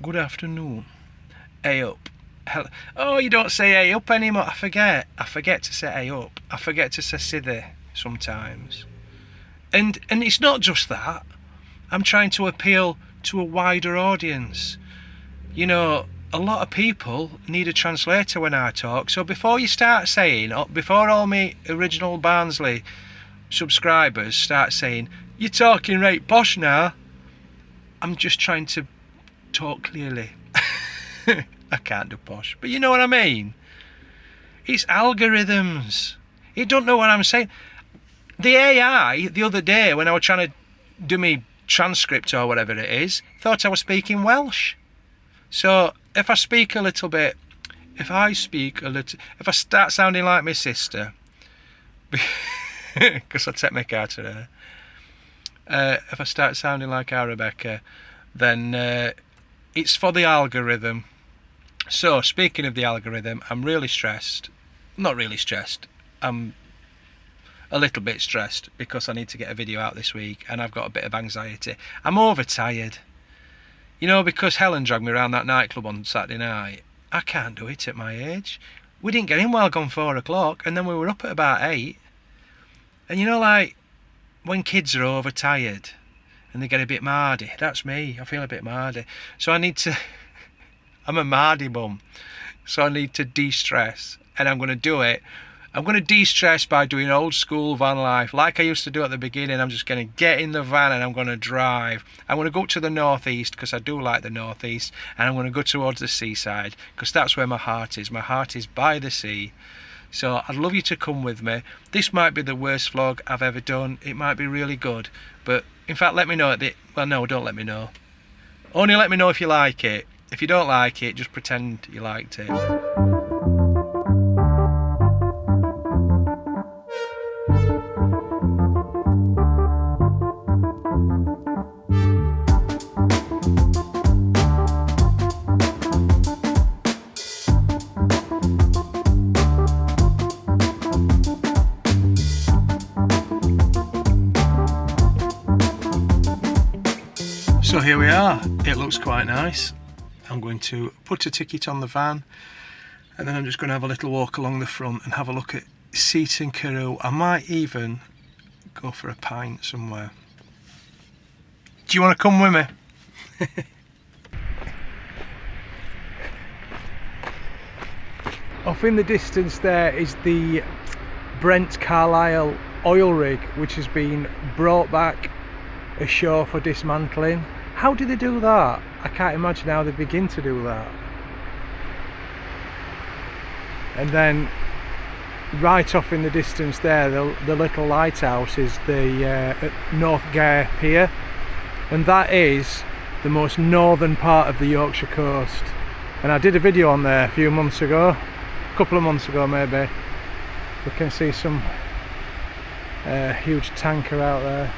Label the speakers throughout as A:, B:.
A: Good afternoon. Hey up. Oh, you don't say hey up anymore. I forget to say hey up. I forget to say sithe sometimes. And it's not just that. I'm trying to appeal to a wider audience. You know, a lot of people need a translator when I talk, so before you start saying, before all my original Barnsley subscribers start saying, you're talking right posh now, I'm just trying to talk clearly. I can't do posh, but you know what I mean. It's algorithms. You don't know what I'm saying. The AI, the other day, when I was trying to do my transcript or whatever it is, thought I was speaking Welsh. So if I speak a little bit, if I start sounding like my sister, because I take my car to her, if I start sounding like our Rebecca, then it's for the algorithm. So speaking of the algorithm, I'm really stressed. Not really stressed. I'm a little bit stressed because I need to get a video out this week and I've got a bit of anxiety. I'm overtired. You know, because Helen dragged me around that nightclub on Saturday night. I can't do it at my age. We didn't get in well gone 4 o'clock and then we were up at about 8. And you know, like, when kids are overtired and they get a bit mardy, that's me. I feel a bit mardy. So I need to... I'm a mardy bum. So I need to de-stress. And I'm going to do it. I'm going to de-stress by doing old school van life like I used to do at the beginning. I'm just going to get in the van and I'm going to drive. I'm going to go to the northeast because I do like the northeast, and I'm going to go towards the seaside because that's where my heart is. My heart is by the sea. So I'd love you to come with me. This might be the worst vlog I've ever done. It might be really good, but in fact let me know well, no, don't let me know. Only let me know if you like it. If you don't like it, just pretend you liked it. So here we are. It looks quite nice. I'm going to put a ticket on the van and then I'm just going to have a little walk along the front and have a look at Seaton Carew. I might even go for a pint somewhere. Do you want to come with me? Off in the distance there is the Brent Carlisle oil rig, which has been brought back ashore for dismantling. How do they do that? I can't imagine how they begin to do that. And then right off in the distance there, the little lighthouse is the North Gare Pier, and that is the most northern part of the Yorkshire coast. And I did a video on there a few months ago, a couple of months ago maybe. We can see some huge tanker out there.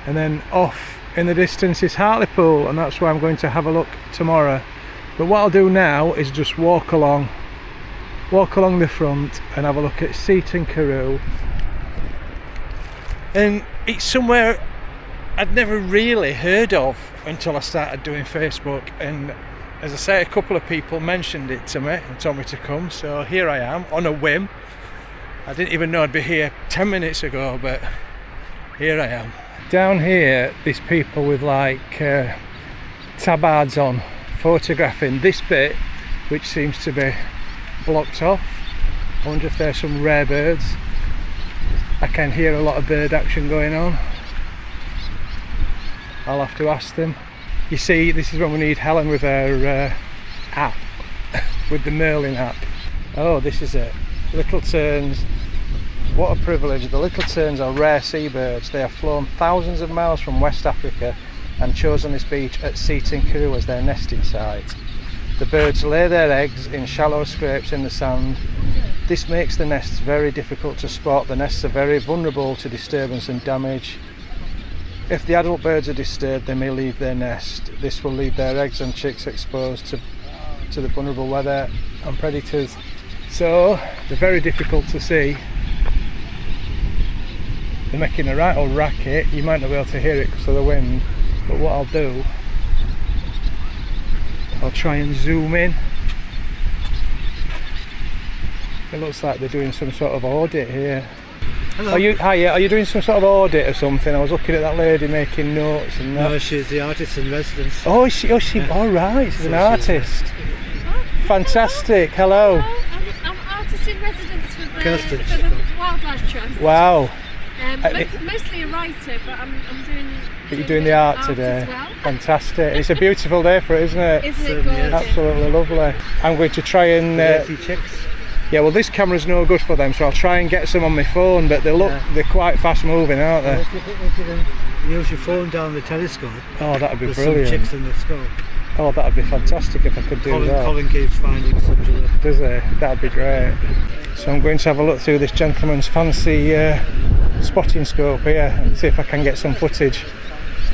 A: And then off in the distance is Hartlepool, and that's where I'm going to have a look tomorrow. But what I'll do now is just walk along the front and have a look at Seaton Carew. And it's somewhere I'd never really heard of until I started doing Facebook, and as I say, a couple of people mentioned it to me and told me to come, so here I am on a whim. I didn't even know I'd be here 10 minutes ago, but here I am. Down here, there's people with like tabards on, photographing this bit, which seems to be blocked off. I wonder if there's some rare birds. I can hear a lot of bird action going on. I'll have to ask them. You see, this is when we need Helen with her app, with the Merlin app. Oh, this is it. Little terns. What a privilege. The little terns are rare seabirds. They have flown thousands of miles from West Africa and chosen this beach at Seaton Carew as their nesting site. The birds lay their eggs in shallow scrapes in the sand. This makes the nests very difficult to spot. The nests are very vulnerable to disturbance and damage. If the adult birds are disturbed, they may leave their nest. This will leave their eggs and chicks exposed to the vulnerable weather and predators. So they're very difficult to see. they're making a right old racket. You might not be able to hear it because of the wind, but what I'll do, I'll try and zoom in. It looks like they're doing some sort of audit here.
B: Hello.
A: Are you doing some sort of audit or something? I was looking at that lady making notes and that.
B: No, she's the artist in residence.
A: Oh, is she? All right, she's an artist. Fantastic. Hello.
C: I'm artist in residence for the Wildlife Trust.
A: Wow.
C: Mostly a writer, but I'm doing.
A: But you're doing the art today.
C: As well.
A: Fantastic. It's a beautiful day for it, isn't it?
C: Isn't it gorgeous?
A: Absolutely lovely. I'm going to try and.
B: Chicks.
A: Yeah, well, this camera's no good for them, so I'll try and get some on my phone. But they're quite fast moving, aren't they?
B: If you can use your phone down the telescope.
A: Oh, that'd be
B: there's
A: brilliant.
B: Some chicks in the scope.
A: Oh, that'd be fantastic if I could do that.
B: Colin keeps finding some to the...
A: Does he? That'd be great. So I'm going to have a look through this gentleman's fancy spotting scope here and see if I can get some footage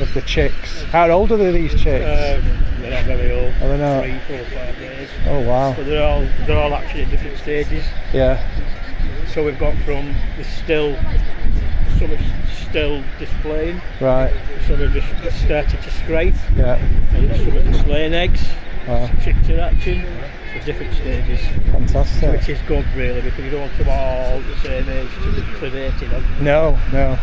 A: of the chicks. How old are these chicks?
D: They're not very old.
A: Are they not?
D: 3, 4, 5 days.
A: Oh wow.
D: But they're all actually at different stages.
A: Yeah.
D: So we've got from the still, some are still displaying.
A: Right.
D: Some are just started to scrape.
A: Yeah.
D: And some are just laying eggs.
A: Wow.
D: Chicks are hatching. So different stages.
A: Fantastic.
D: Which is good really, because you don't want them all the same age to be predating them.
A: No, no.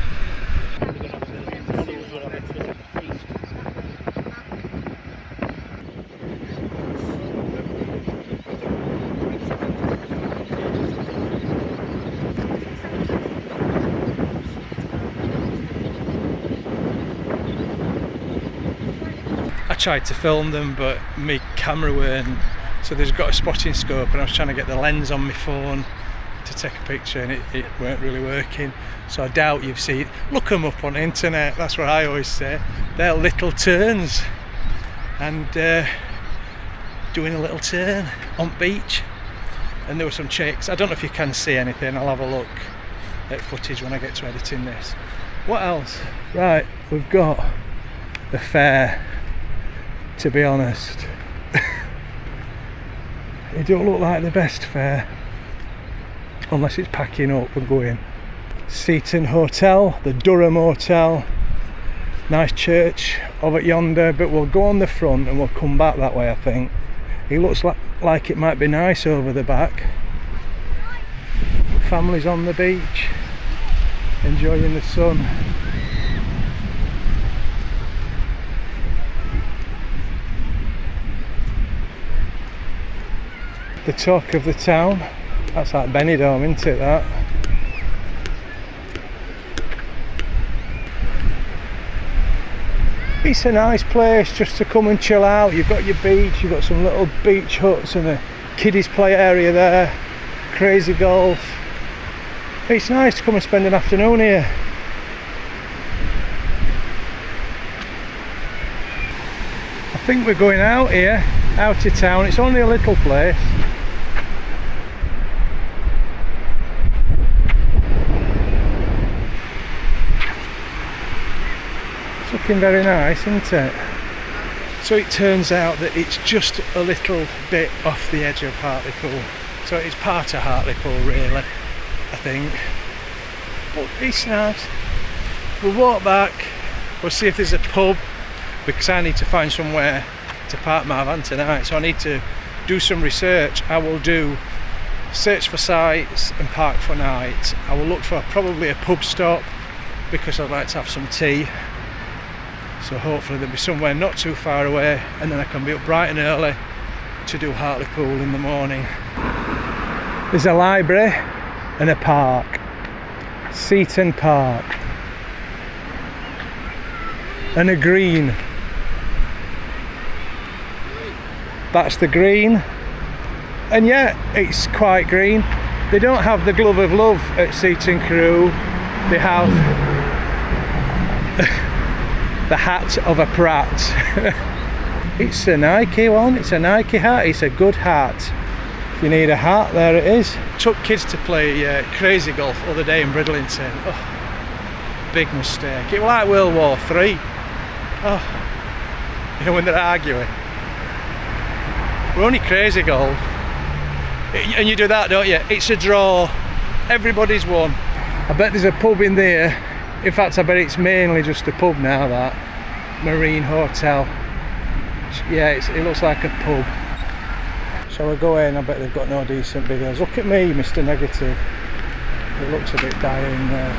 A: I tried to film them, but my camera weren't, so they've got a spotting scope and I was trying to get the lens on my phone to take a picture and it weren't really working. So I doubt you've seen, look them up on the internet, that's what I always say. They're little terns and doing a little turn on beach, and there were some chicks. I don't know if you can see anything, I'll have a look at footage when I get to editing this. What else? Right, we've got the fair. To be honest, it don't look like the best fair unless it's packing up and going. Seaton Hotel, the Durham Hotel, nice church over yonder, but we'll go on the front and we'll come back that way. I think it looks like it might be nice over the back. Families on the beach enjoying the sun. The talk of the town. That's like Benidorm, isn't it, that? It's a nice place just to come and chill out. You've got your beach, you've got some little beach huts and a kiddies play area there, crazy golf. It's nice to come and spend an afternoon here. I think we're going out here, out of town. It's only a little place. It's looking very nice, isn't it? So it turns out that it's just a little bit off the edge of Hartlepool. So it's part of Hartlepool really, I think. But it's nice. We'll walk back, we'll see if there's a pub, because I need to find somewhere to park my van tonight, so I need to do some research. I will do search for sites and park for night. I will look for probably a pub stop because I'd like to have some tea, so hopefully there'll be somewhere not too far away, and then I can be up bright and early to do Hartlepool in the morning. There's a library and a park, Seaton Park, and a green. That's the green, and yeah, it's quite green. They don't have the glove of love at Seaton Carew. They have the hat of a prat. It's a Nike one, it's a Nike hat, it's a good hat. If you need a hat, there it is. Took kids to play crazy golf the other day in Bridlington. Oh, big mistake. It was like World War III. Oh, you know when they're arguing. We're only crazy golf. And you do that, don't you? It's a draw. Everybody's won. I bet there's a pub in there In fact, I bet it's mainly just a pub now, that Marine Hotel. Yeah, it looks like a pub. Shall we go in? I bet they've got no decent videos. Look at me, Mr. Negative. It looks a bit dying there.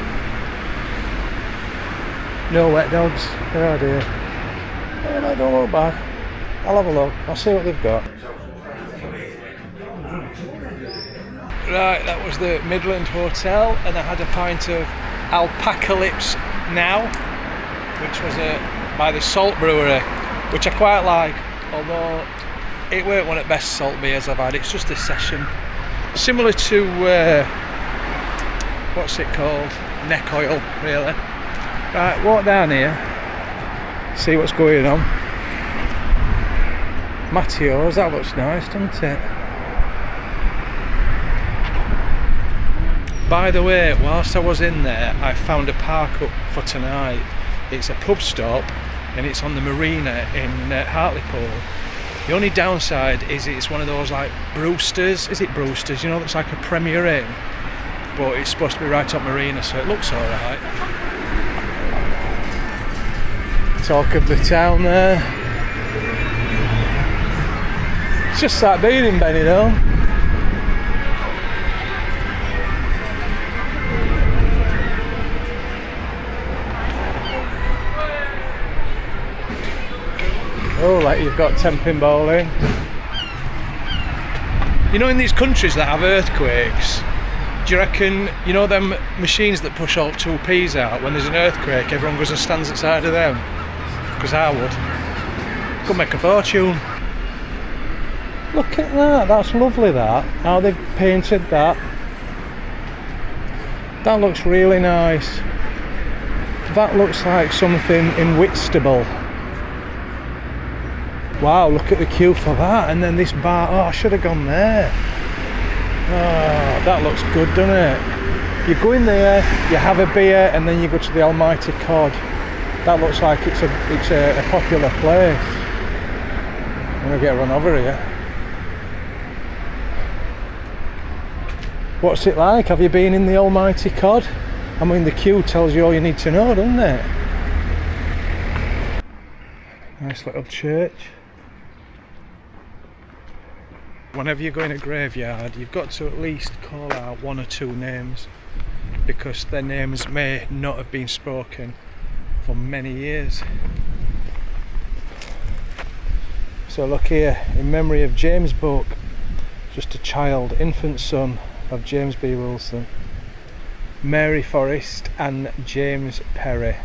A: No wet dogs. Oh dear. Oh, that don't look bad. I'll have a look. I'll see what they've got. Right, that was the Midland Hotel, and I had a pint of Alpacalypse Now, which was by the Salt Brewery, which I quite like, although it weren't one of the best salt beers I've had. It's just a session. Similar to, what's it called? Neck oil, really. Right, walk down here, see what's going on. Matteo's, that looks nice, doesn't it? By the way, whilst I was in there, I found a park up for tonight. It's a pub stop and it's on the marina in Hartlepool. The only downside is it's one of those like Brewsters. Is it Brewsters? You know, that's like a Premier Inn, but it's supposed to be right up marina, so it looks alright. Talk of the town there. It's just that being in Benidorm. Oh, like you've got 10-pin bowling. You know, in these countries that have earthquakes, do you reckon, you know them machines that push all 2p's out, when there's an earthquake, everyone goes and stands outside of them? Because I would. Could make a fortune. Look at that, that's lovely that. How they've painted that. That looks really nice. That looks like something in Whitstable. Wow, look at the queue for that, and then this bar. Oh, I should have gone there. Oh, that looks good, doesn't it? You go in there, you have a beer, and then you go to the Almighty Cod. That looks like it's a popular place. I'm gonna get run over here. What's it like? Have you been in the Almighty Cod? I mean, the queue tells you all you need to know, doesn't it? Nice little church. Whenever you go in a graveyard, you've got to at least call out one or two names, because their names may not have been spoken for many years. So look here, in memory of James Buck, just a child, infant son of James B. Wilson, Mary Forrest and James Perry.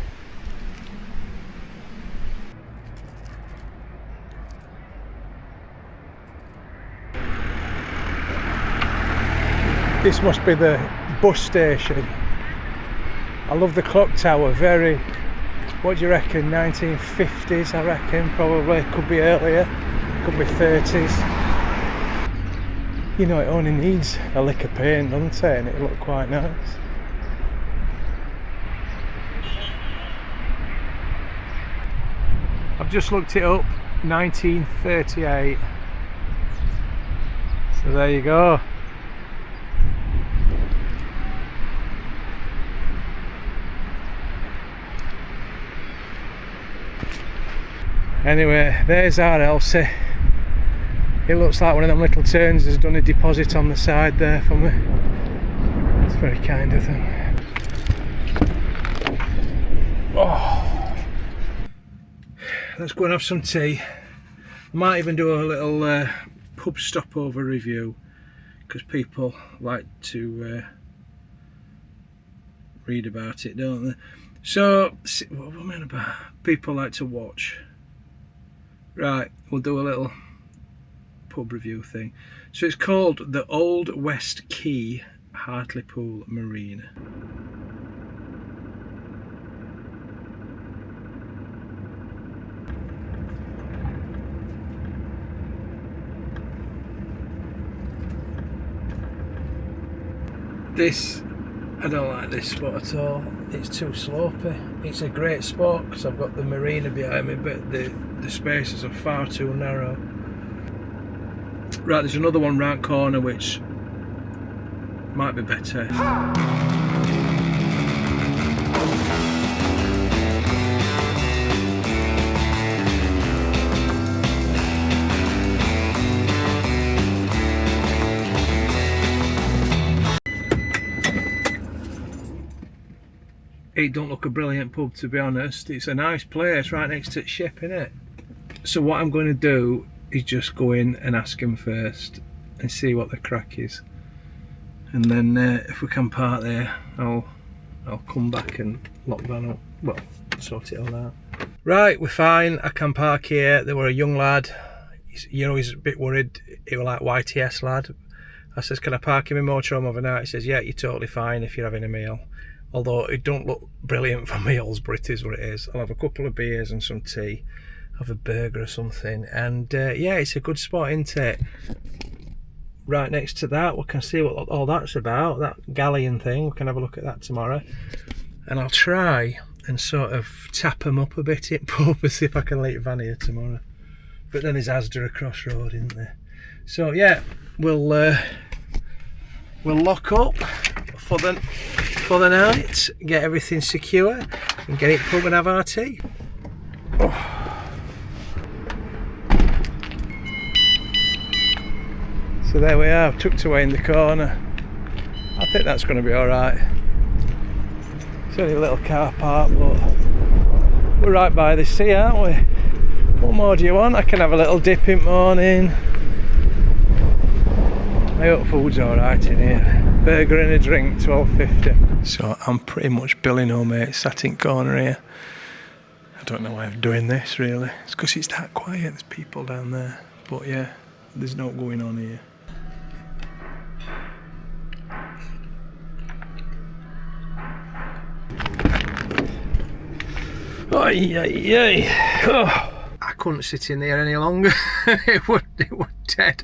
A: This must be the bus station. I love the clock tower, very, what do you reckon, 1950s I reckon, probably, could be earlier, could be 30s. You know, it only needs a lick of paint, doesn't it, and it'll look quite nice. I've just looked it up, 1938. So there you go. Anyway, there's our Elsie. It looks like one of them little turns has done a deposit on the side there for me. It's very kind of them. Oh. Let's go and have some tea. I might even do a little pub stopover review, because people like to read about it, don't they? So, what am I on about? People like to watch. Right, we'll do a little pub review thing. So it's called the Old West Quay, Hartlepool Marina. This, I don't like this spot at all. It's too slopey. It's a great spot because I've got the marina behind me, but the spaces are far too narrow. Right, there's another one round corner which might be better. it don't look a brilliant pub, to be honest. It's a nice place right next to the ship, innit? So what I'm going to do is just go in and ask him first and see what the crack is, and then if we can park there, I'll come back and lock that up. Well, sort it all out. Right, we're fine. I can park here. There were a young lad. You know, he's a bit worried. He was like, YTS lad. I says, can I park him in motorhome overnight? He says, yeah, you're totally fine if you're having a meal. Although it don't look brilliant for meals, but it is what it is. I'll have a couple of beers and some tea, have a burger or something, and yeah, it's a good spot, isn't it? Right next to that, we can see what all that's about, that galleon thing. We can have a look at that tomorrow, and I'll try and sort of tap them up a bit in pub and see if I can leave Van here tomorrow. But then there's Asda across road, isn't there? So yeah, we'll lock up for the night, get everything secure, and get it pub and have our tea. Oh. So there we are, tucked away in the corner. I think that's going to be alright. It's only a little car park, but we're right by the sea, aren't we? What more do you want? I can have a little dip in the morning. I hope food's alright in here. Burger and a drink, $12.50. So I'm pretty much billing home, mate, sat in corner here. I don't know why I'm doing this really. It's because it's that quiet, there's people down there. But yeah, there's no going on here. Oh, I couldn't sit in there any longer. it was dead.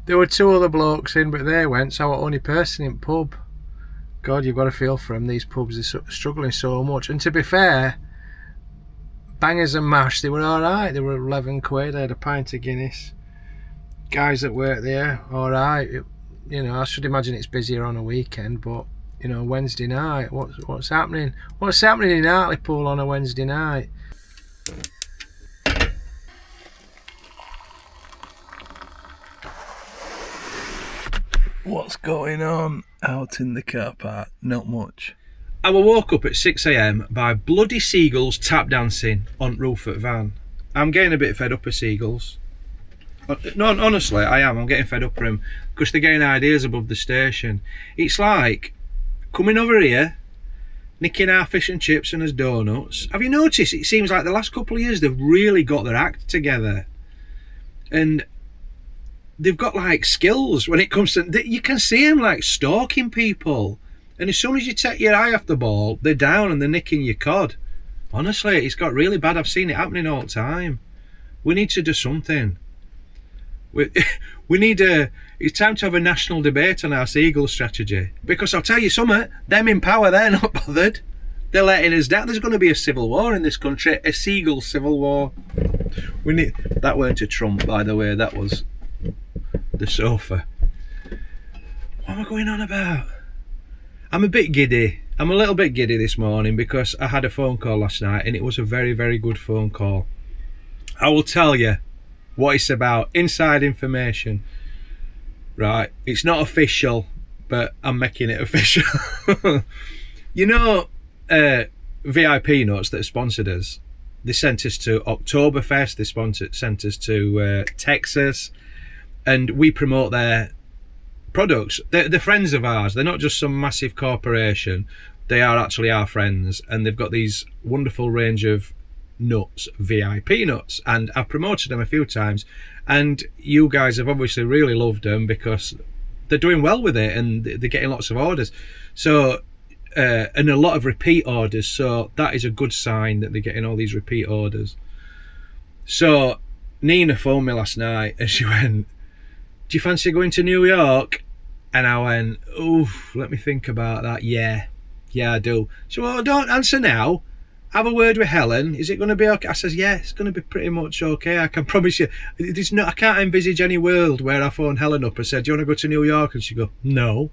A: There were two other blokes in, but they went, so I was the only person in pub. God, you've got to feel for them. These pubs are struggling so much. And to be fair, bangers and mash, they were alright. They were 11 quid. I had a pint of Guinness. Guys that work there, alright. You know, I should imagine it's busier on a weekend, but you know, Wednesday night, what's happening? What's happening in Hartlepool on a Wednesday night? What's going on out in the car park? Not much. I woke up at 6 AM by bloody seagulls tap dancing on roof at van. I'm getting a bit fed up of seagulls. No, honestly, I am. I'm getting fed up of them because they're getting ideas above the station. It's like coming over here, nicking our fish and chips and his donuts. Have you noticed? It seems like the last couple of years they've really got their act together, and they've got like skills when it comes to. You can see them like stalking people, and as soon as you take your eye off the ball, they're down and they're nicking your cod. Honestly, it's got really bad. I've seen it happening all the time. We need to do something. We need it's time to have a national debate on our seagull strategy, because I'll tell you something, them in power, they're not bothered. They're letting us down. There's going to be a civil war in this country, a seagull civil war. That weren't a Trump, by the way, that was the sofa. What am I going on about? I'm a bit giddy. I'm a little bit giddy this morning because I had a phone call last night and it was a very, very good phone call. I will tell you what it's about, inside information. Right, it's not official, but I'm making it official. You know, VIP Nuts that sponsored us, they sent us to Oktoberfest, they sent us to Texas, and we promote their products. They're friends of ours. They're not just some massive corporation. They are actually our friends, and they've got these wonderful range of nuts, VIP nuts, and I've promoted them a few times, and you guys have obviously really loved them because they're doing well with it and they're getting lots of orders, so and a lot of repeat orders, so that is a good sign that they're getting all these repeat orders. So Nina phoned me last night and she went, do you fancy going to New York? And I went, oof, let me think about that. Yeah I do. So, well, don't answer now, have a word with Helen. Is it going to be okay? I says, yeah, it's going to be pretty much okay. I can promise you. I can't envisage any world where I phoned Helen up and said, do you want to go to New York? And she go, no.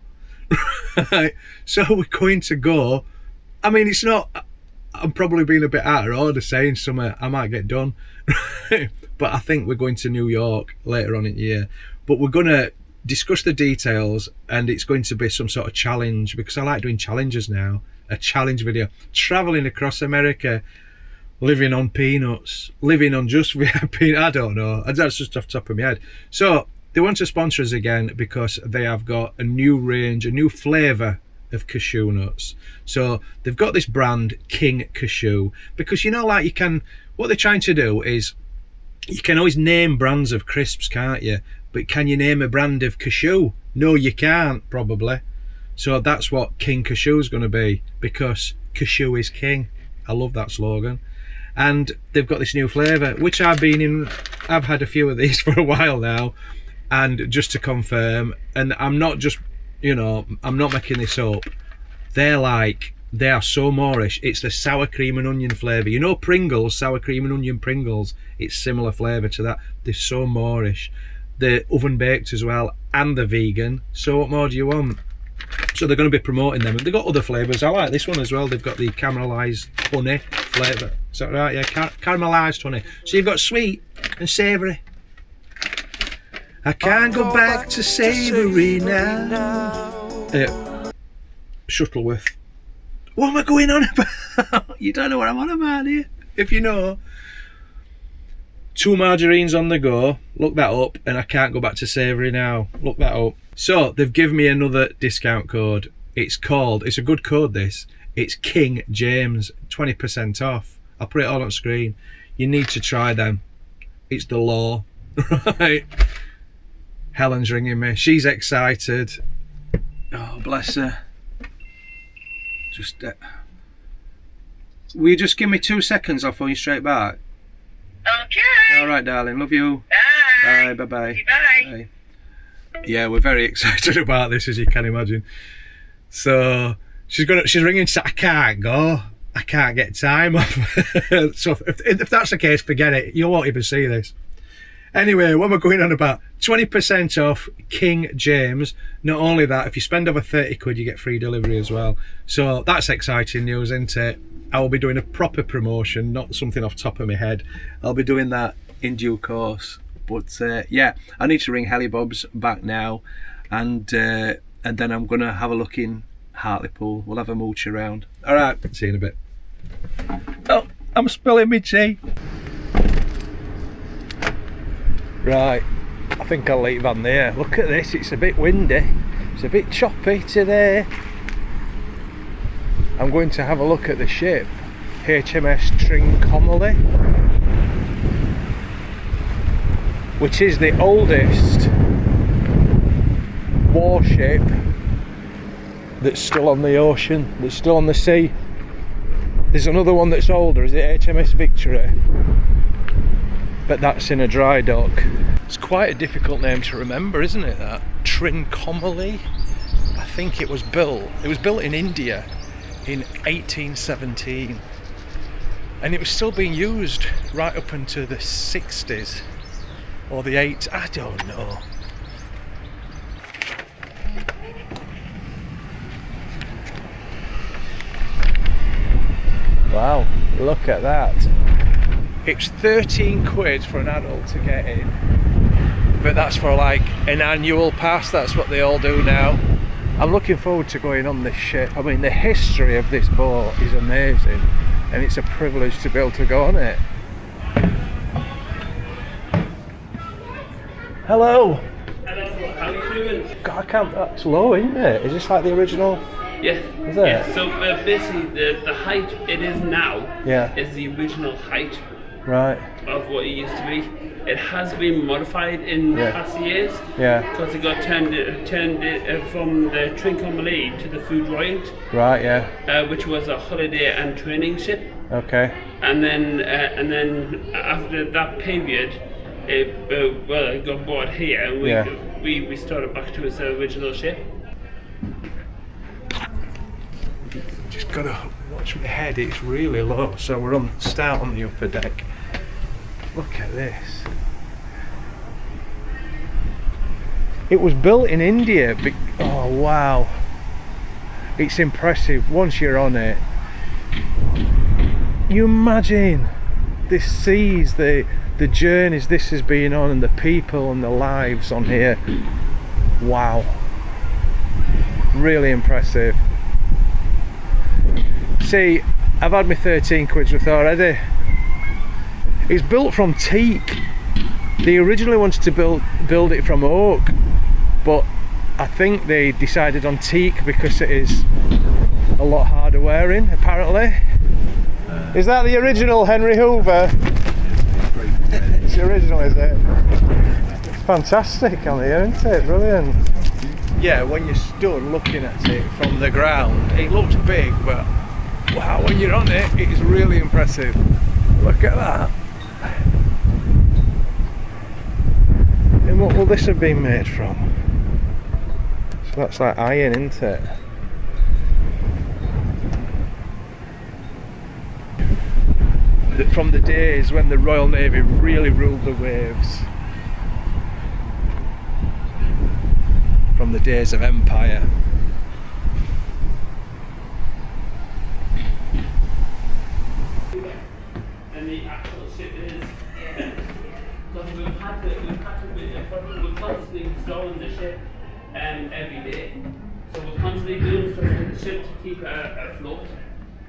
A: Right. So we're going to go. I mean, it's not, I'm probably being a bit out of order saying something I might get done. But I think we're going to New York later on in the year. But we're going to discuss the details, and it's going to be some sort of challenge because I like doing challenges now. a challenge video. Travelling across America, living on peanuts, living on just peanuts, I don't know, that's just off the top of my head. So they want to sponsor us again because they have got a new range, a new flavour of cashew nuts. So they've got this brand, King Cashew, because you know, like, you can, what they're trying to do is, you can always name brands of crisps, can't you? But can you name a brand of cashew? No, you can't, probably. So that's what King Cashew is going to be, because cashew is king. I love that slogan. And they've got this new flavour, which I've had a few of these for a while now, and just to confirm, and I'm not just, you know, I'm not making this up, they are so Moorish. It's the sour cream and onion flavour. You know Pringles, sour cream and onion Pringles, it's similar flavour to that. They're so Moorish. They're oven baked as well, and they're vegan, so what more do you want? So they're going to be promoting them, and they've got other flavours. I like this one as well. They've got the caramelised honey flavour. Is that right? Yeah, caramelised honey. So you've got sweet and savoury. I can't go back to savoury now. Shuttleworth. What am I going on about? You don't know what I'm on about here. If you know. 2 margarines on the go. Look that up, and I can't go back to savoury now. Look that up. So they've given me another discount code. It's a good code this. It's King James, 20% off. I'll put it all on screen. You need to try them. It's the law. Right. Helen's ringing me. She's excited. Oh, bless her. Just will you just give me 2 seconds? I'll phone you straight back.
E: Okay.
A: All right, darling. Love you.
E: Bye.
A: Bye. Bye.
E: Bye.
A: Yeah, we're very excited about this, as you can imagine. So she's ringing. I can't go. I can't get time off. So if that's the case, forget it. You won't even see this. Anyway, what am I going on about? 20% off King James. Not only that, if you spend over 30 quid, you get free delivery as well. So that's exciting news, isn't it? I will be doing a proper promotion, not something off the top of my head. I'll be doing that in due course. But yeah, I need to ring Helly Bob's back now, and then I'm going to have a look in Hartlepool. We'll have a mooch around. All right, see you in a bit. Oh, I'm spilling my tea. Right, I think I'll leave on there. Look at this, it's a bit windy. It's a bit choppy today. I'm going to have a look at the ship, HMS Trincomalee, which is the oldest warship that's still on the ocean, that's still on the sea. There's another one that's older, is it HMS Victory? But that's in a dry dock. It's quite a difficult name to remember, isn't it, that? Trincomalee? I think it was built in India in 1817, and it was still being used right up into the 60s or the 80s, I don't know. Wow, look at that. It's 13 quid for an adult to get in, but that's for like an annual pass. That's what they all do now. I'm looking forward to going on this ship. I mean, the history of this boat is amazing, and it's a privilege to be able to go on it. Hello.
F: Hello, how are you doing?
A: God, I can't, that's low, isn't it? Is this like the original?
F: Yeah.
A: Is it?
F: Yeah, so basically the height it is now is the original height
A: Right.
F: of what it used to be. It has been modified in past years.
A: Yeah.
F: Because it got turned from the Trincomalee to the Food Royant.
A: Right, yeah.
F: Which was a holiday and training ship.
A: Okay.
F: And then after that period, it got bought here, and we restored it back to its original shape.
A: Just gotta watch my head, it's really low, so we're on start on the upper deck. Look at this. It was built in India. Oh wow, it's impressive once you're on it. You imagine the seas, the journeys this has been on, and the people and the lives on here. Wow, really impressive. see, I've had my 13 quids worth already. It's built from teak. They originally wanted to build it from oak, but I think they decided on teak because it is a lot harder wearing, apparently. Is that the original Henry Hoover? It's the original, is it? It's fantastic on here, isn't it? Brilliant. Yeah, when you stood looking at it from the ground, it looks big, but wow, when you're on it, it is really impressive. Look at that. And what will this have been made from? So that's like iron, isn't it? From the days when the Royal Navy really ruled the waves. From the days of empire.
F: And the actual ship is because we're constantly installing the ship every day. So we're constantly doing stuff with the ship to keep her afloat.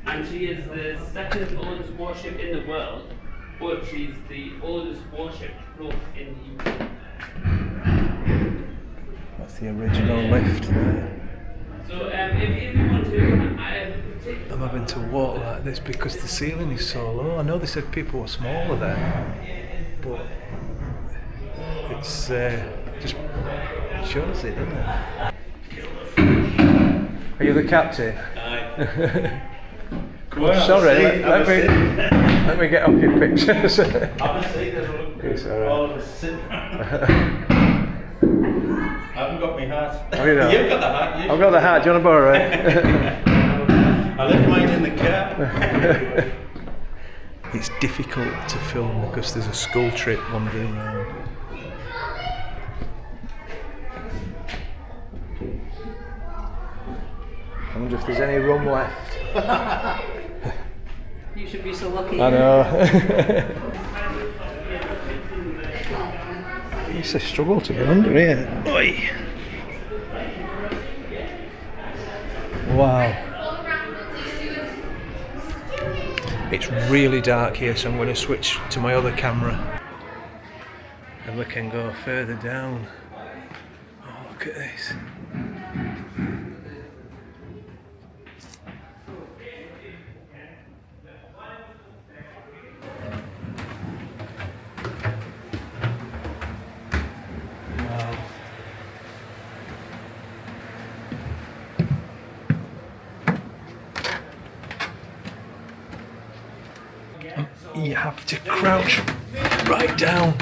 F: And she is the second oldest warship in the world, but she's the oldest warship afloat in the UK.
A: That's the original lift there.
F: So if you want to,
A: I'm having to walk like this because the ceiling is so low. I know they said people were smaller then, but it's just shows it, doesn't it? Are you the captain? Aye.
E: Well,
A: sorry, let me get off your pictures.
E: It's alright. I haven't got my hat.
A: Oh, you know.
E: You've got the hat.
A: I've got the hat, do you want to borrow it?
E: I left mine in the car.
A: It's difficult to film because there's a school trip wandering around. I wonder if there's any room left.
G: You should be so lucky.
A: I know. It's a struggle to get under here. Oi. Wow. It's really dark here, so I'm going to switch to my other camera. And we can go further down. Oh, look at this. You have to crouch right down.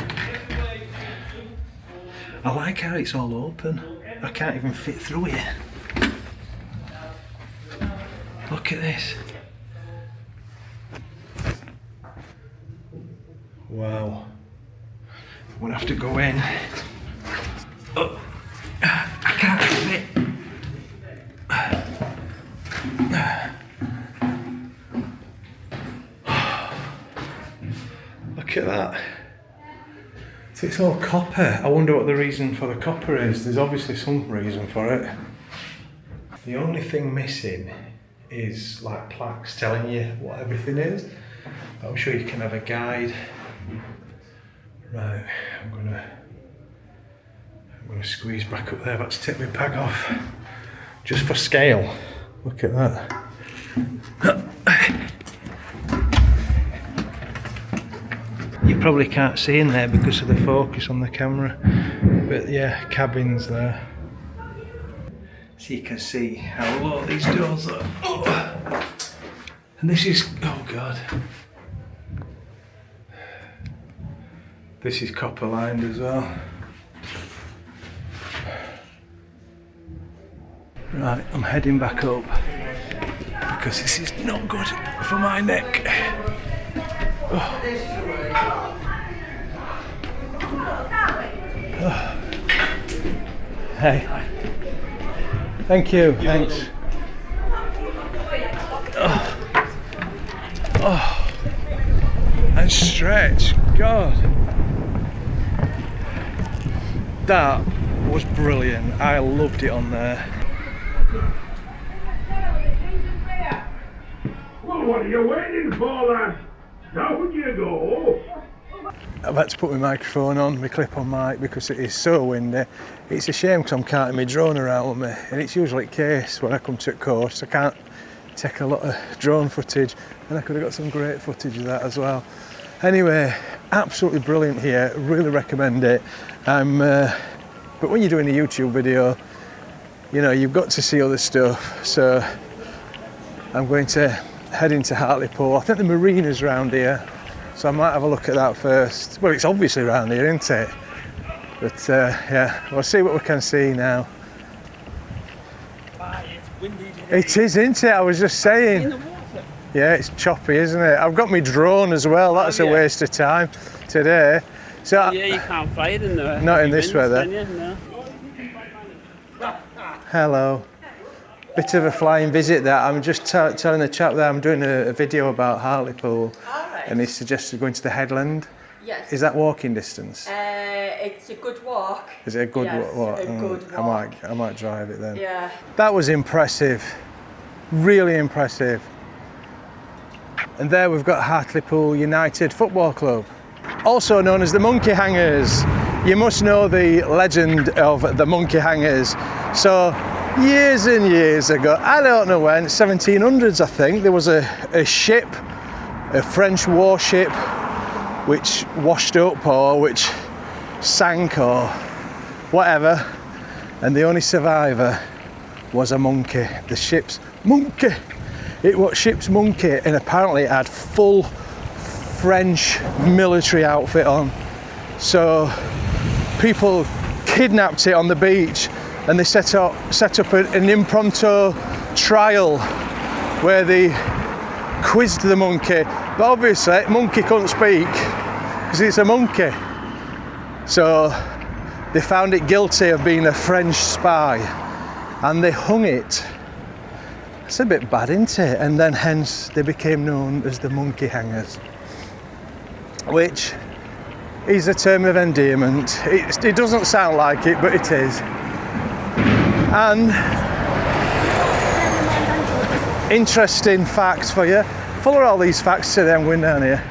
A: I like how it's all open. I can't even fit through it. Look at this. Wow. I'm gonna have to go in. Oh, I can't fit. Look at that. So it's all copper. I wonder what the reason for the copper is. There's obviously some reason for it. The only thing missing is like plaques telling you what everything is. But I'm sure you can have a guide. Right, I'm gonna squeeze back up there. But to take my bag off, just for scale. Look at that. You probably can't see in there because of the focus on the camera, but yeah, cabins there. So you can see how low these doors are. Oh. And this is, oh god. This is copper lined as well. Right, I'm heading back up because this is not good for my neck. Oh. Oh. Hey. Thank you. Thanks. Oh. Oh. And stretch. God. That was brilliant. I loved it on there.
H: Well, what are you waiting for, lad? Down you go.
A: I've had to put my microphone on, my clip-on mic, because it is so windy. It's a shame because I'm carting my drone around with me, and it's usually the case when I come to a course. I can't take a lot of drone footage, and I could have got some great footage of that as well. Anyway, absolutely brilliant here, really recommend it. But when you're doing a YouTube video, you know, you've got to see other stuff. So I'm going to head into Hartlepool. I think the marina's around here, so I might have a look at that first. Well, it's obviously around here, isn't it? But yeah, we'll see what we can see now. It is, isn't it? I was just saying. Yeah, it's choppy, isn't it? I've got my drone as well. That's a waste of time today. So
F: Yeah, you can't fly it in the
A: not in this weather.
F: can you? No.
A: Hello. Bit of a flying visit that. I'm just telling the chap that I'm doing a video about Hartlepool, and he suggested going to the headland.
G: Yes.
A: Is that walking distance?
G: It's a good walk.
A: Is it a good walk?
G: A good walk.
A: I might drive it then.
G: Yeah.
A: That was impressive. Really impressive. And there we've got Hartlepool United Football Club, also known as the Monkey Hangers. You must know the legend of the Monkey Hangers. So years and years ago, I don't know when, 1700s I think, there was a ship, a French warship, which washed up or which sank or whatever, and the only survivor was a monkey, the ship's monkey. It was ship's monkey, and apparently it had full French military outfit on. So people kidnapped it on the beach, and they set up an impromptu trial where they quizzed the monkey. But obviously, monkey couldn't speak because it's a monkey. So they found it guilty of being a French spy, and they hung it. It's a bit bad, isn't it? And then hence they became known as the Monkey Hangers, which is a term of endearment. It doesn't sound like it, but it is. And interesting facts for you. Full of all these facts today, I'm going down here.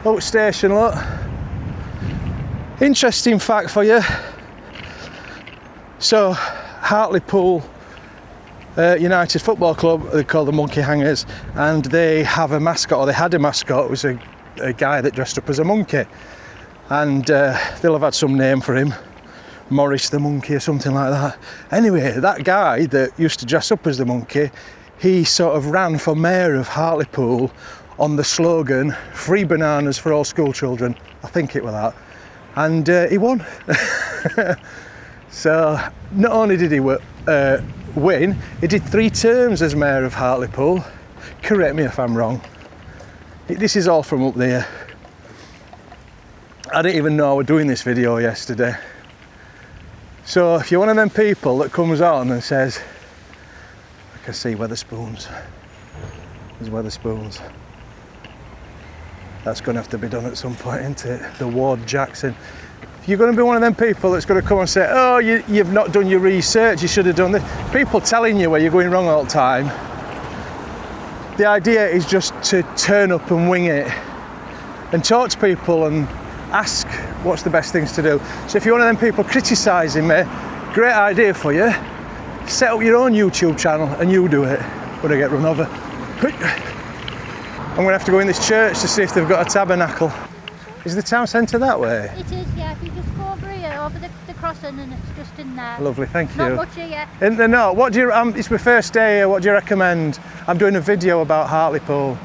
A: Oh, station, look. Interesting fact for you. So, Hartlepool United Football Club, they're called the Monkey Hangers, and they have a mascot, or they had a mascot. It was a guy that dressed up as a monkey, and they'll have had some name for him, Morris the Monkey or something like that. Anyway, that guy that used to dress up as the monkey, he sort of ran for mayor of Hartlepool on the slogan, "Free bananas for all school children." I think it was that. And he won. So not only did he win, he did 3 terms as mayor of Hartlepool. Correct me if I'm wrong. This is all from up there. I didn't even know I was doing this video yesterday. So if you're one of them people that comes on and says, I can see Weatherspoons. There's Weatherspoons. That's going to have to be done at some point, isn't it? The Ward Jackson. If you're going to be one of them people that's going to come and say, oh, you've not done your research, you should have done this. People telling you where you're going wrong all the time. The idea is just to turn up and wing it and talk to people and ask what's the best things to do. So if you're one of them people criticising me, great idea for you. Set up your own YouTube channel and you do it when I get run over. I'm going to have to go in this church to see if they've got a tabernacle. Is the town centre that way?
C: It is, yeah. If you just go over here, over the crossing, and it's just in there.
A: Lovely, thank you.
C: Not much here.
A: Isn't there not? What do you? It's my first day here. What do you recommend? I'm doing a video about Hartlepool.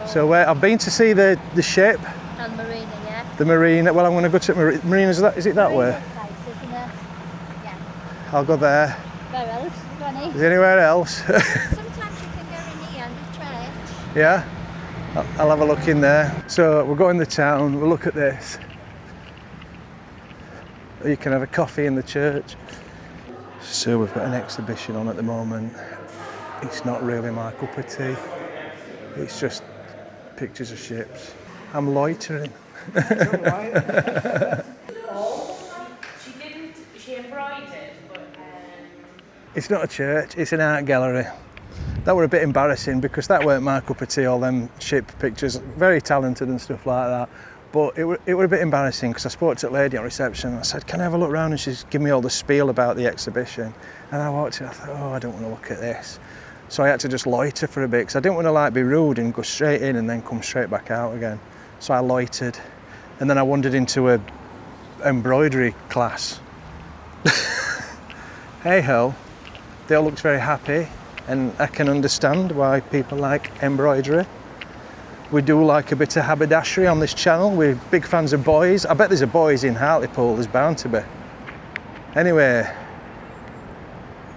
A: So I've been to see the ship.
C: And marina, yeah.
A: The marina. Well, I'm going to go to the marina. Is it that way?
C: Nice, isn't it? Yeah.
A: I'll go there.
C: Where else? Ronnie?
A: Is there anywhere else?
C: Sometimes you can go in here and the church.
A: Yeah. I'll have a look in there. So we'll go in the town. We'll look at this. You can have a coffee in the church. So we've got an exhibition on at the moment. It's not really my cup of tea. It's just pictures of ships. I'm loitering.
I: She embroidered, but
A: It's not a church, it's an art gallery. That were a bit embarrassing because that weren't my cup of tea, all them ship pictures. Very talented and stuff like that. But it were a bit embarrassing because I spoke to the lady on reception and I said, can I have a look round? And she's giving me all the spiel about the exhibition. And I walked in, I thought, oh, I don't want to look at this. So I had to just loiter for a bit because I didn't want to like be rude and go straight in and then come straight back out again. So I loitered. And then I wandered into a embroidery class. Hey ho, they all looked very happy. And I can understand why people like embroidery. We do like a bit of haberdashery on this channel. We're big fans of boys. I bet there's a boys in Hartlepool, there's bound to be. Anyway,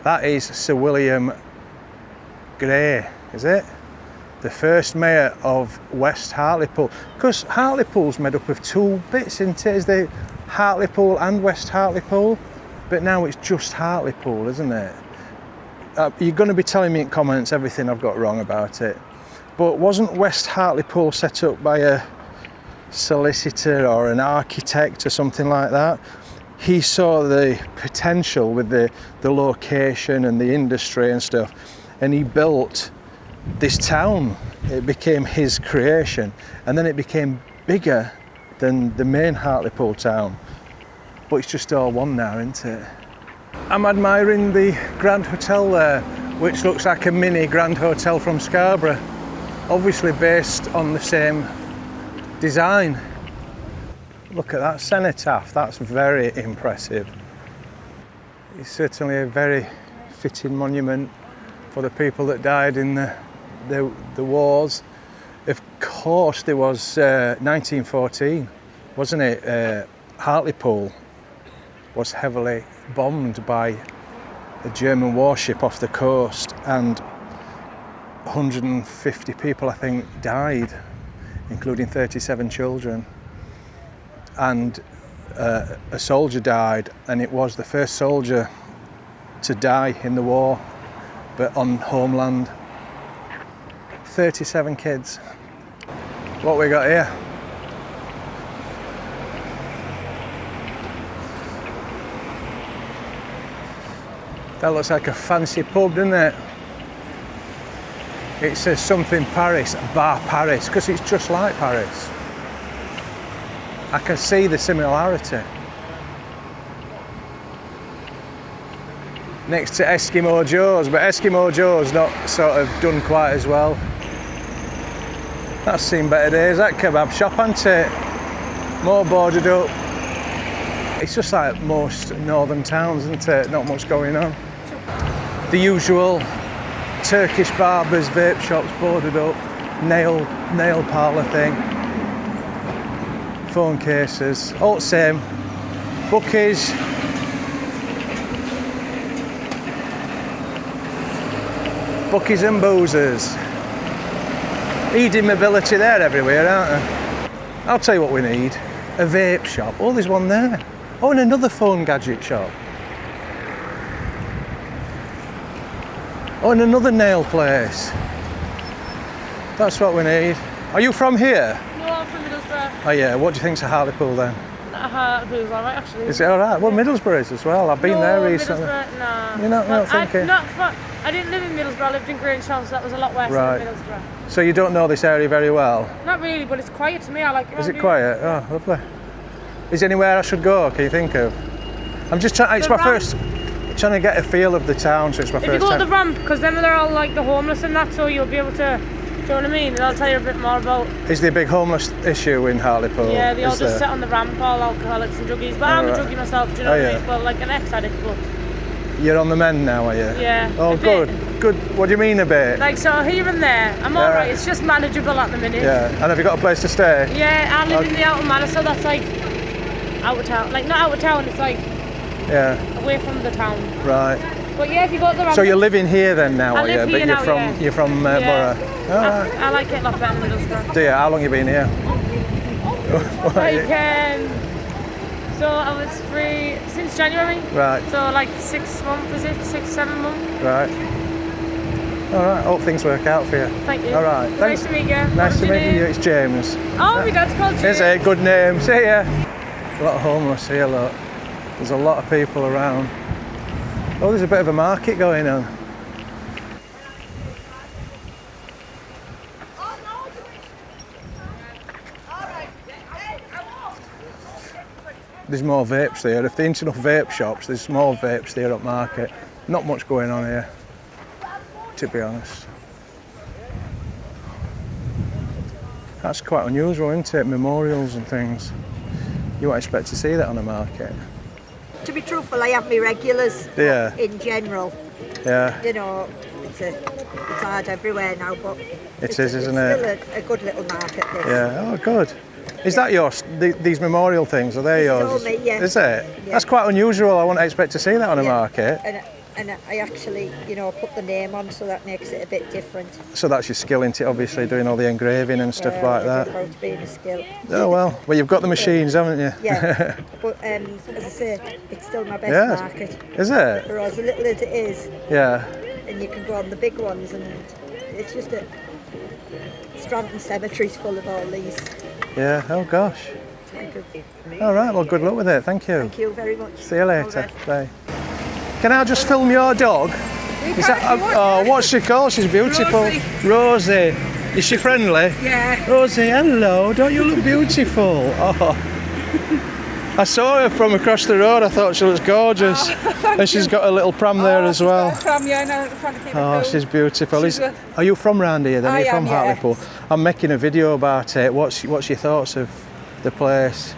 A: that is Sir William Grey, is it? The first mayor of West Hartlepool. Because Hartlepool's made up of two bits, isn't it? Is there Hartlepool and West Hartlepool? But now it's just Hartlepool, isn't it? You're going to be telling me in comments everything I've got wrong about it. But wasn't West Hartlepool set up by a solicitor or an architect or something like that? He saw the potential with the location and the industry and stuff, and he built this town. It became his creation, and then it became bigger than the main Hartlepool town. But it's just all one now, isn't it? I'm admiring the Grand Hotel there, which looks like a mini Grand Hotel from Scarborough. Obviously based on the same design. Look at that cenotaph, that's very impressive. It's certainly a very fitting monument for the people that died in the wars. Of course there was 1914, wasn't it? Hartlepool was heavily bombed by a German warship off the coast, and 150 people, I think, died, including 37 children. And a soldier died, and it was the first soldier to die in the war, but on homeland. 37 kids. What we got here? That looks like a fancy pub, doesn't it? It says something Paris, Bar Paris, because it's just like Paris. I can see the similarity. Next to Eskimo Joe's, but Eskimo Joe's not sort of done quite as well. That's seen better days, that kebab shop, hasn't it? More boarded up. It's just like most northern towns, isn't it? Not much going on. The usual Turkish barbers, vape shops boarded up, nail parlour thing, phone cases, all the same. Bookies. Bookies and boozers. Easy mobility there everywhere, aren't there? I'll tell you what we need. A vape shop. Oh, there's one there. Oh, and another phone gadget shop. Oh, and another nail place. That's what we need. Are you from here?
C: No, I'm from Middlesbrough.
A: Oh yeah, what do you think's of Hartlepool then?
C: Hartlepool's alright actually.
A: Is it alright? Well, Middlesbrough's as well. I've been there recently.
C: Nah.
A: You're not thinking?
C: I didn't live in Middlesbrough, I lived in Grange-Town, so that was a lot worse than Middlesbrough.
A: So you don't know this area very well?
C: Not really, but it's quiet to me, I like it.
A: Is it quiet? Oh, lovely. Is there anywhere I should go, can you think of? I'm just trying, it's my first, trying to get a feel of the town, so it's my first time.
C: If you go to the ramp, because then they're all like the homeless and that, so you'll be able to, do you know what I mean? And I'll tell you a bit more about.
A: Is there a big homeless issue in Hartlepool?
C: Yeah, they all just sit on the ramp, all alcoholics and druggies. But I'm a druggie myself, do you know what I mean? Well, like an ex-addict, but.
A: You're on the mend now, are you?
C: Yeah.
A: Oh, good. Good. What do you mean a bit?
C: Like, so here and there. I'm alright, it's just manageable at the minute.
A: Yeah. And have you got a place to stay?
C: Yeah, I live in the Outer Manor, so that's like out of town. Like, not out of town, it's like away from the town.
A: Right.
C: But yeah, if you go to the ramp.
A: So you're living here then now,
C: I
A: are you?
C: live here
A: But
C: now,
A: you're from Borough? Oh, right.
C: I like it a lot better than Middlesbrough.
A: Do you? How long have you been here?
C: So I was free since January.
A: Right.
C: So like 6 months, is it? 6, 7 months?
A: Right. All right. Hope things work out for you.
C: Thank you.
A: All right.
C: Nice to meet you.
A: Nice to meet you. It's James.
C: Oh, my dad's called James.
A: Is it? Good name. See ya. A lot of homeless here, look. There's a lot of people around. Oh, there's a bit of a market going on. there's more vapes there. If there ain't enough vape shops, there's more vapes there up market. Not much going on here, to be honest. That's quite unusual, isn't it? Memorials and things. You won't expect to see that on a market.
G: To be truthful, I have my regulars.
A: Yeah.
G: In general,
A: Yeah,
G: you know, it's hard everywhere now, but
A: it is, isn't it?
G: It's still a good little market. This.
A: Yeah, oh good. Is that yours? These memorial things, are they
G: This is
A: yours?
G: all me, yeah.
A: Is it?
G: Yeah.
A: That's quite unusual. I wouldn't expect to see that on a market.
G: And I actually, you know, put the name on, so that makes it a bit different.
A: So that's your skill into it, obviously, doing all the engraving and stuff like that.
G: About being a skill.
A: Oh well, you've got the machines, haven't you?
G: Yeah, but as I say, it's still my best
A: Yeah.
G: market.
A: Is it?
G: For as little as it is,
A: Yeah.
G: and you can go on the big ones, and it's just a Stratton Cemetery's full of all these
A: Yeah. Oh gosh.
G: type of.
A: All right. Well, good luck with it. Thank you.
G: Thank you very much.
A: See you later.
G: All right.
A: Bye. Can I just film your dog? Is that, oh, what's she called? She's beautiful. Rosie. Is she friendly?
G: Yeah.
A: Rosie, hello. Don't you look beautiful? Oh. I saw her from across the road. I thought she was gorgeous. And she's got a little pram there as well. Oh, she's beautiful. Are you from round here then? Are you from Hartlepool? I'm making a video about it. What's your thoughts of the place?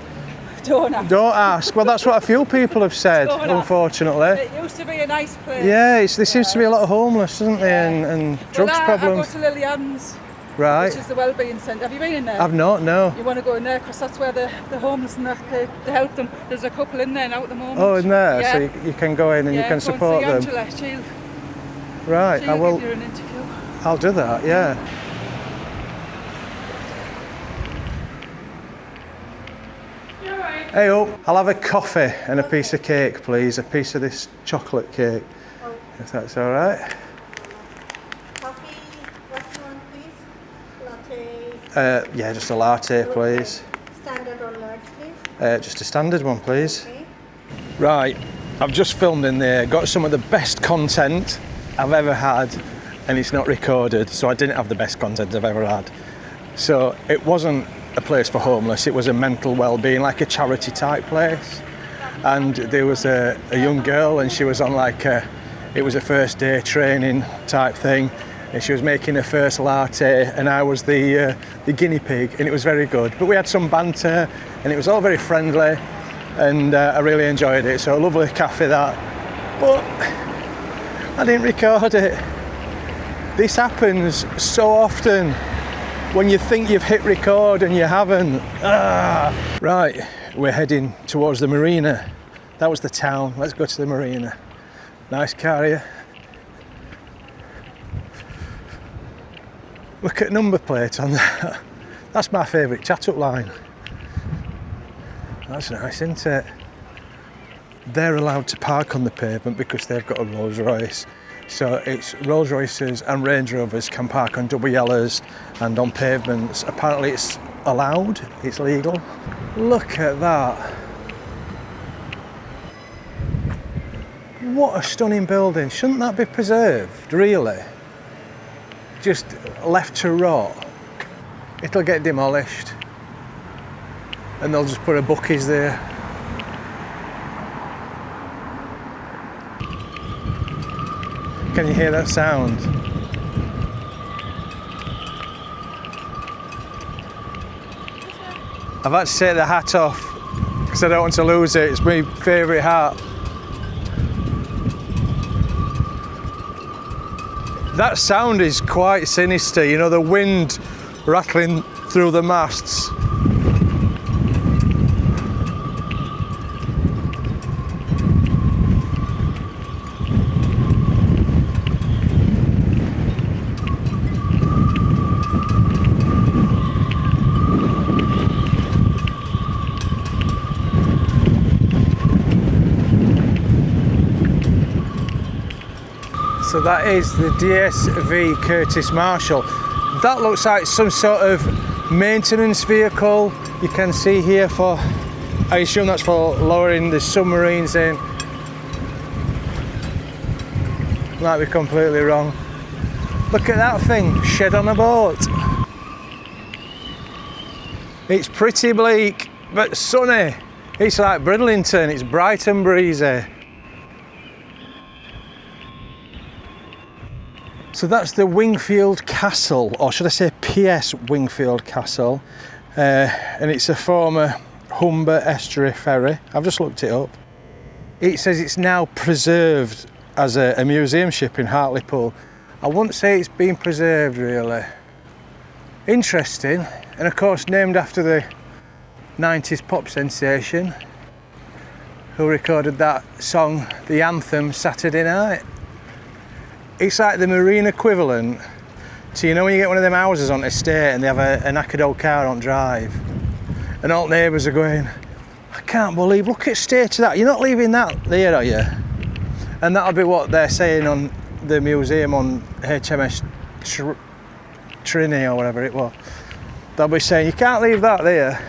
I: Don't ask.
A: Don't ask. Well, that's what a few people have said, unfortunately.
I: It used to be a nice place.
A: Yeah, there seems to be a lot of homeless, isn't there, and drugs problems.
I: I go to Lillian's,
A: Right.
I: which is the wellbeing centre. Have you been in there?
A: I've not, no.
I: You want to go in there because that's where the homeless and they help them. There's a couple in there now at the moment.
A: Oh, in there?
I: Yeah.
A: So you can go in and you can support
I: go and
A: them?
I: see Angela.
A: Right,
I: She'll
A: I will.
I: give you an interview.
A: I'll do that, yeah. Hey, I'll have a coffee and a piece of cake, please. A piece of this chocolate cake, if that's all right.
G: Coffee, what you want, please? Latte.
A: Yeah, just a latte, please.
G: Standard or large, please?
A: Just a standard one, please. Right, I've just filmed in there, got some of the best content I've ever had, and it's not recorded, so I didn't have the best content I've ever had. So it wasn't a place for homeless, it was a mental well-being, like a charity type place. And there was a young girl, and she was on it was a first day training type thing, and she was making her first latte, and I was the guinea pig, and it was very good. But we had some banter, and it was all very friendly, and I really enjoyed it. So a lovely cafe that, but I didn't record it. This happens so often when you think you've hit record and you haven't. Right, we're heading towards the marina. That was the town, let's go to the marina. Nice car here. Look at number plate on that. That's my favourite chat-up line. That's nice, isn't it? They're allowed to park on the pavement because they've got a Rolls Royce. So it's Rolls Royces and Range Rovers can park on double yellows and on pavements. Apparently it's allowed, it's legal. Look at that. What a stunning building. Shouldn't that be preserved, really? Just left to rot. It'll get demolished and they'll just put a Buc-ee's there. Can you hear that sound? I've had to take the hat off because I don't want to lose it. It's my favourite hat. That sound is quite sinister, you know, the wind rattling through the masts. So that is the DSV Curtis Marshall. That looks like some sort of maintenance vehicle. You can see here for, I assume that's for lowering the submarines in. Might be completely wrong. Look at that thing, shed on a boat. It's pretty bleak, but sunny. It's like Bridlington, it's bright and breezy. So that's the Wingfield Castle, or should I say PS Wingfield Castle, and it's a former Humber estuary ferry. I've just looked it up. It says it's now preserved as a museum ship in Hartlepool. I wouldn't say it's been preserved really. Interesting, and of course named after the 90s pop sensation who recorded that song, the anthem, Saturday Night. It's like the marine equivalent to, you know, when you get one of them houses on estate and they have a knackered old car on drive and all neighbours are going, I can't believe, look at the state of that, you're not leaving that there, are you? And that'll be what they're saying on the museum on HMS Trinity or whatever it was. They'll be saying, you can't leave that there.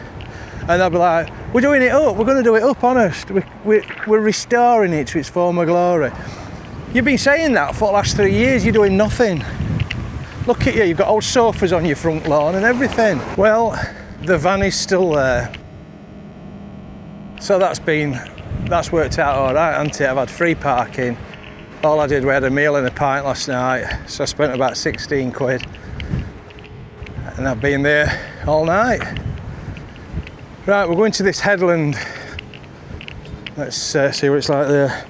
A: And they'll be like, we're doing it up, we're going to do it up, honest. We're restoring it to its former glory. You've been saying that for the last 3 years, you're doing nothing. Look at you, you've got old sofas on your front lawn and everything. Well, the van is still there. So that's worked out all right, hasn't it? I've had free parking. All I did, we had a meal and a pint last night, so I spent about 16 quid. And I've been there all night. Right, we're going to this headland. Let's see what it's like there.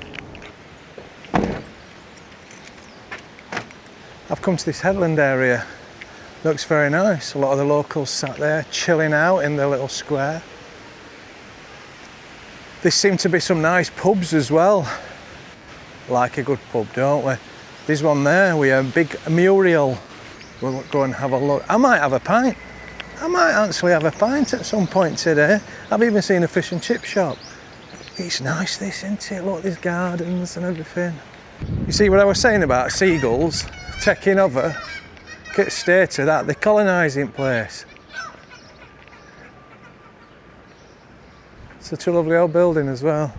A: I've come to this headland area. Looks very nice. A lot of the locals sat there chilling out in their little square. There seem to be some nice pubs as well. Like a good pub, don't we? There's one there with a big mural. We'll go and have a look. I might have a pint. I might actually have a pint at some point today. I've even seen a fish and chip shop. It's nice this, isn't it? Look, there's gardens and everything. You see what I was saying about seagulls taking over? Get the state of that, they're colonising place. Such a lovely old building as well.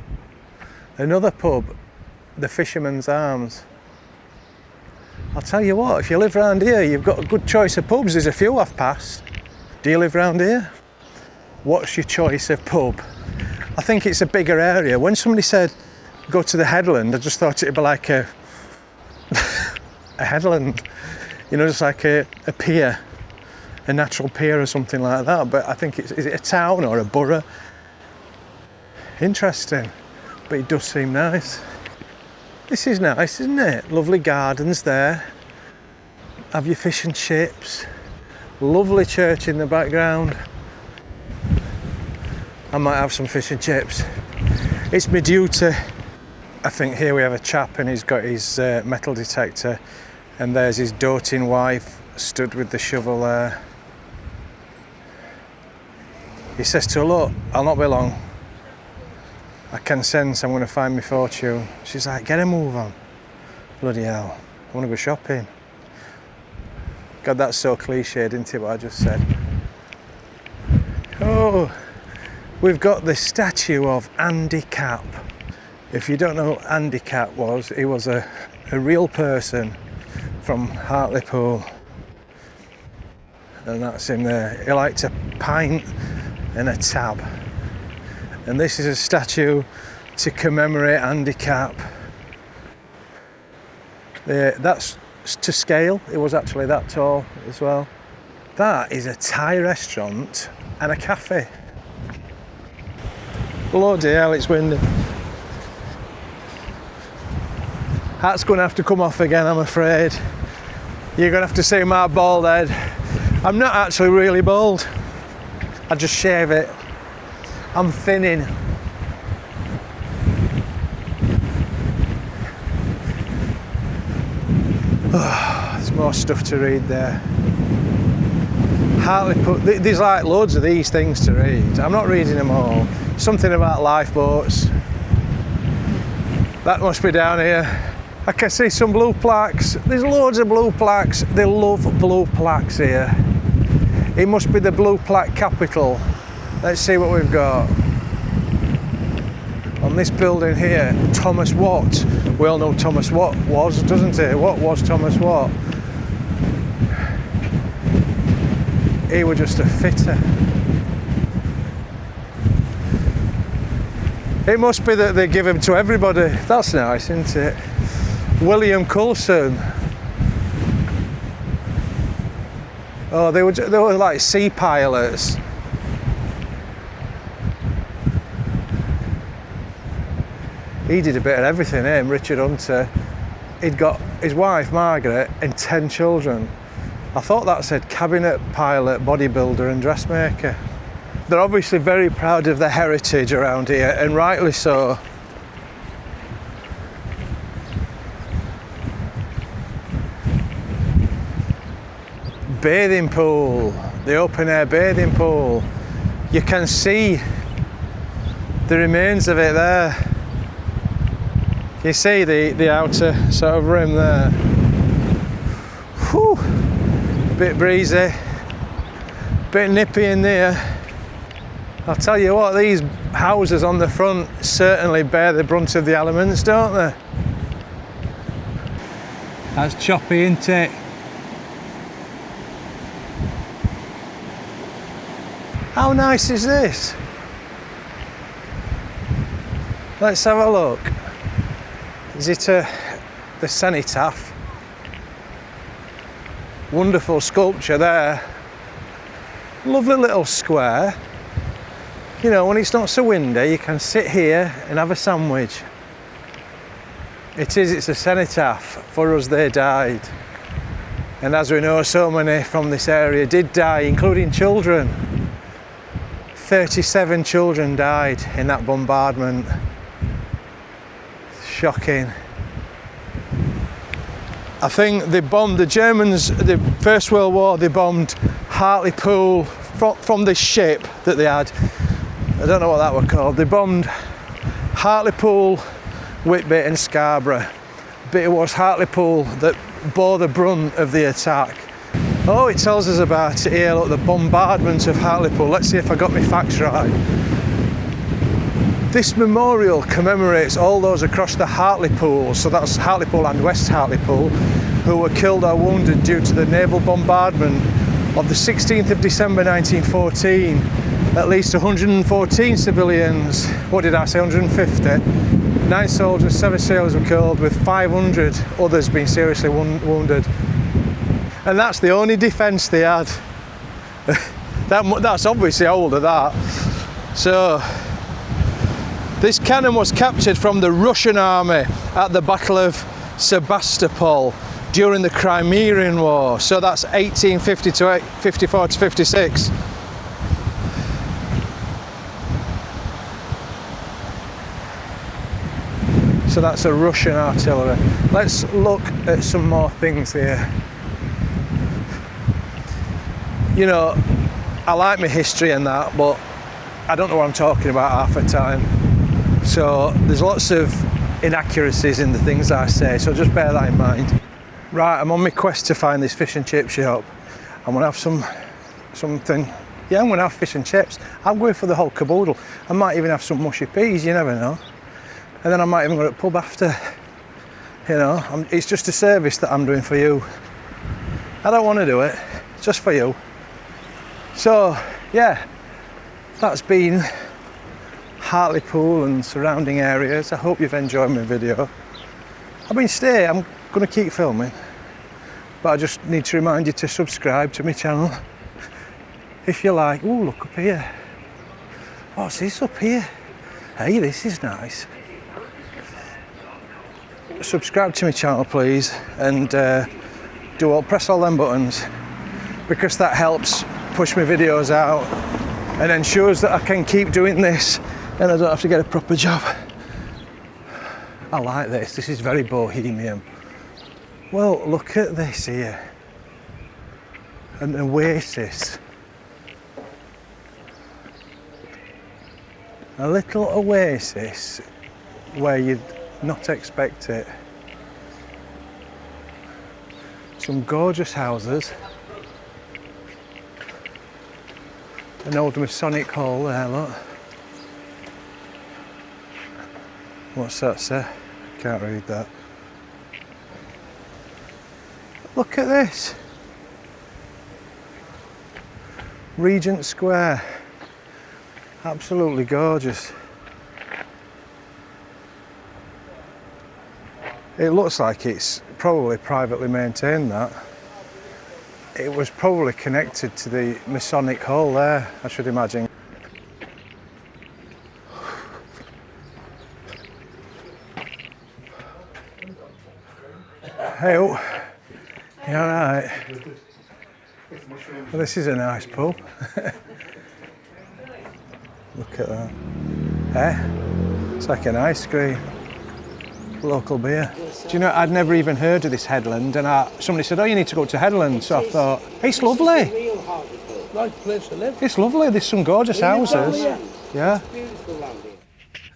A: Another pub, the Fisherman's Arms. I'll tell you what, if you live around here, you've got a good choice of pubs. There's a few I've passed. Do you live around here? What's your choice of pub? I think it's a bigger area. When somebody said go to the headland, I just thought it'd be like a headland, you know, just like a pier, a natural pier or something like that. But I think is it a town or a borough? Interesting, but it does seem nice. This is nice, isn't it? Lovely gardens there. Have your fish and chips. Lovely church in the background. I might have some fish and chips. It's my duty. I think here we have a chap and he's got his metal detector, and there's his doting wife stood with the shovel there. He says to her, look, I'll not be long. I can sense I'm going to find my fortune. She's like, get a move on. Bloody hell, I want to go shopping. God, that's so cliched, isn't it, what I just said? Oh, we've got the statue of Andy Capp. If you don't know who Andy Capp was, he was a real person from Hartlepool. And that's him there. He liked a pint and a tab. And this is a statue to commemorate Andy Capp. That's to scale. It was actually that tall as well. That is a Thai restaurant and a cafe. Bloody hell, it's windy. That's going to have to come off again, I'm afraid. You're going to have to see my bald head. I'm not actually really bald. I just shave it. I'm thinning. Oh, there's more stuff to read there. Hartlepool, there's like loads of these things to read. I'm not reading them all. Something about lifeboats. That must be down here. I can see some blue plaques. There's loads of blue plaques. They love blue plaques here. It must be the blue plaque capital. Let's see what we've got. On this building here, Thomas Watt. We all know Thomas Watt was, doesn't it? What was Thomas Watt? He was just a fitter. It must be that they give them to everybody. That's nice, isn't it? William Coulson. Oh, they were like sea pilots. He did a bit of everything, eh? Richard Hunter. He'd got his wife Margaret and 10 children. I thought that said cabinet pilot, bodybuilder and dressmaker. They're obviously very proud of their heritage around here, and rightly so. Bathing pool, the open air bathing pool. You can see the remains of it there. You see the outer sort of rim there. Whew. Bit breezy, bit nippy in there. I'll tell you what, these houses on the front certainly bear the brunt of the elements, don't they? That's choppy, isn't it? How nice is this? Let's have a look. Is it the cenotaph? Wonderful sculpture there. Lovely little square. You know, when it's not so windy, you can sit here and have a sandwich. It's a cenotaph. For us, they died. And as we know, so many from this area did die, including children. 37 children died in that bombardment. Shocking. I think they bombed, the Germans, the First World War, they bombed Hartlepool from this ship that they had. I don't know what that were called. They bombed Hartlepool, Whitby and Scarborough. But it was Hartlepool that bore the brunt of the attack. Oh, it tells us about it here, look, the bombardment of Hartlepool. Let's see if I got my facts right. This memorial commemorates all those across the Hartlepool, so that's Hartlepool and West Hartlepool, who were killed or wounded due to the naval bombardment of the 16th of December 1914. At least 114 civilians, what did I say, 150? 9 soldiers, 7 sailors were killed, with 500 others being seriously wounded. And that's the only defence they had. That's obviously older, that. So, this cannon was captured from the Russian army at the Battle of Sebastopol during the Crimean War. So that's 1850 to 54 to 56. So that's a Russian artillery. Let's look at some more things here. You know, I like my history and that, but I don't know what I'm talking about half the time. So there's lots of inaccuracies in the things I say, so just bear that in mind. Right, I'm on my quest to find this fish and chip shop. I'm gonna have something. Yeah, I'm gonna have fish and chips. I'm going for the whole caboodle. I might even have some mushy peas, you never know. And then I might even go to the pub after. You know, it's just a service that I'm doing for you. I don't want to do it, it's just for you. So, yeah, that's been Hartlepool and surrounding areas. I hope you've enjoyed my video. I'm going to keep filming, but I just need to remind you to subscribe to my channel if you like. Oh, look up here. What's this up here? Hey, this is nice. Subscribe to my channel, please, and press all them buttons, because that helps push my videos out and ensures that I can keep doing this and I don't have to get a proper job. I like this. This is very bohemian. Well, look at this here. An oasis. A little oasis where you'd not expect it. Some gorgeous houses. An old Masonic hall there, look. What's that say? Can't read that. Look at this. Regent Square. Absolutely gorgeous. It looks like it's probably privately maintained, that. It was probably connected to the Masonic hole there, I should imagine. Hey, oh, you alright? Well, this is a nice pub. Look at that. Eh? It's like an ice cream. Local beer. Do you know, I'd never even heard of this headland, and somebody said, oh, you need to go to headland, so I thought, it's lovely.
J: Nice place to live.
A: It's lovely, there's some gorgeous houses. Yeah.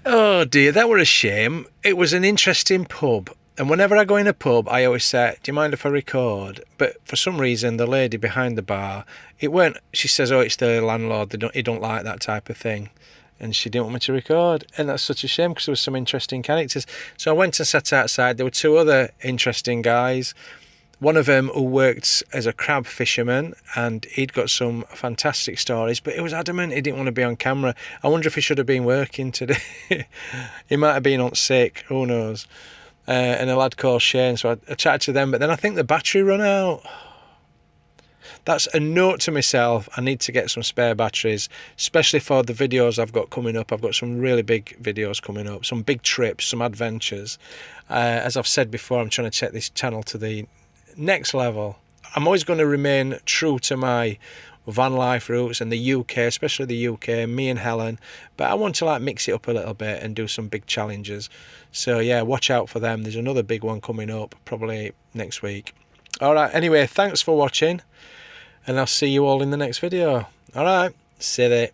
A: Oh dear, that were a shame. It was an interesting pub. And whenever I go in a pub, I always say, do you mind if I record? But for some reason, the lady behind the bar, it weren't, she says, oh, it's the landlord, he don't like that type of thing. And she didn't want me to record. And that's such a shame, because there was some interesting characters. So I went and sat outside. There were two other interesting guys. One of them who worked as a crab fisherman, and he'd got some fantastic stories, but he was adamant he didn't want to be on camera. I wonder if he should have been working today. He might have been on sick, who knows. And a lad called Shane, so I chatted to them, but then I think the battery run out. That's a note to myself. I need to get some spare batteries, especially for the videos I've got coming up. I've got some really big videos coming up, some big trips, some adventures. As I've said before, I'm trying to take this channel to the next level. I'm always going to remain true to my van life roots and the UK, especially the UK, me and Helen, but I want to like mix it up a little bit and do some big challenges. So yeah, watch out for them. There's another big one coming up probably next week. Alright, anyway, thanks for watching, and I'll see you all in the next video. Alright, see you there.